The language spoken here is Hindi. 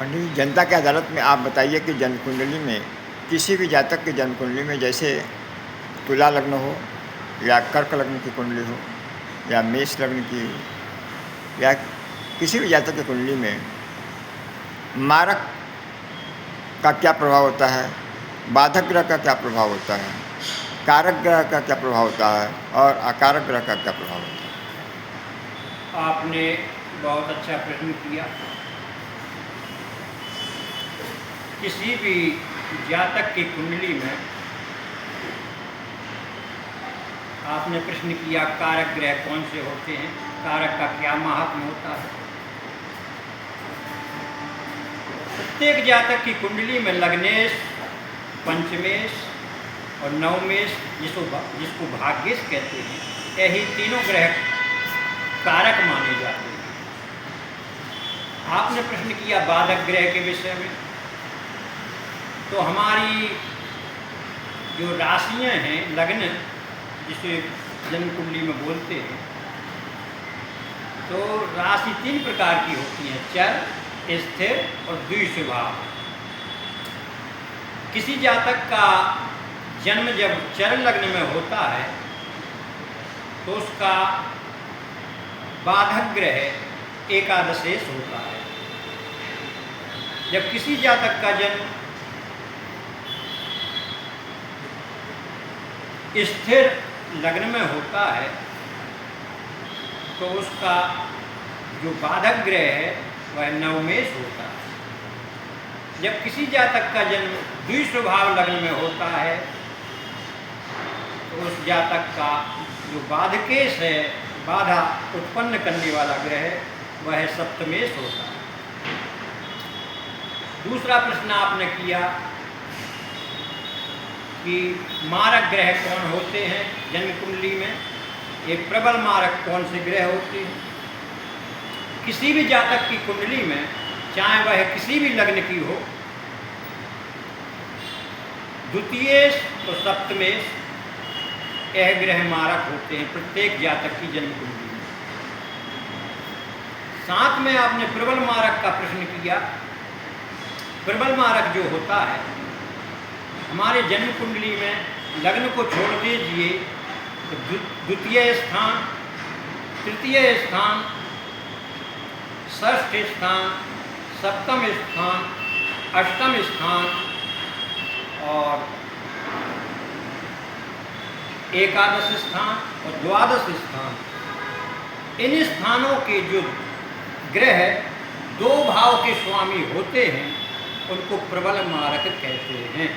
पंडित जी, जनता की अदालत में आप बताइए कि जन्म कुंडली में किसी भी जातक की जन्म कुंडली में जैसे तुला लग्न हो या कर्क लग्न की कुंडली हो या मेष लग्न की या किसी भी जातक की कुंडली में मारक का क्या प्रभाव होता है, बाधक ग्रह का क्या प्रभाव होता है, कारक ग्रह का क्या प्रभाव होता है और अकारक ग्रह का क्या प्रभाव होता है। आपने बहुत अच्छा प्रश्न किया। किसी भी जातक की कुंडली में आपने प्रश्न किया कारक ग्रह कौन से होते हैं, कारक का क्या महात्म्य होता है। प्रत्येक जातक की कुंडली में लग्नेश, पंचमेश और नवमेश जिसको भाग्येश कहते हैं, यही तीनों ग्रह कारक माने जाते हैं। आपने प्रश्न किया बाधक ग्रह के विषय में, तो हमारी जो राशियां हैं, लग्न जिसे जन्म कुंडली में बोलते हैं, तो राशि 3 प्रकार की होती हैं, चर, स्थिर और द्विस्वभाव। किसी जातक का जन्म जब चर लग्न में होता है तो उसका बाधक ग्रह एकादशेश होता है। जब किसी जातक का जन्म स्थिर लग्न में होता है तो उसका जो बाधक ग्रह है वह नवमेश होता है। जब किसी जातक का जन्म द्विस्वभाव लग्न में होता है तो उस जातक का जो बाधकेश है, बाधा उत्पन्न करने वाला ग्रह, वह सप्तमेश होता है। दूसरा प्रश्न आपने किया कि मारक ग्रह कौन होते हैं जन्म कुंडली में, एक प्रबल मारक कौन से ग्रह होते हैं। किसी भी जातक की कुंडली में, चाहे वह किसी भी लग्न की हो, द्वितीयेश और सप्तमेश यह ग्रह मारक होते हैं प्रत्येक जातक की जन्म कुंडली में। साथ में आपने प्रबल मारक का प्रश्न किया। प्रबल मारक जो होता है, हमारे जन्म कुंडली में लग्न को छोड़ दीजिए तो द्वितीय स्थान, तृतीय स्थान, षष्ठ स्थान, सप्तम स्थान, अष्टम स्थान और एकादश स्थान और द्वादश स्थान, इन स्थानों के जो ग्रह 2 भाव के स्वामी होते हैं उनको प्रबल मारक कहते हैं।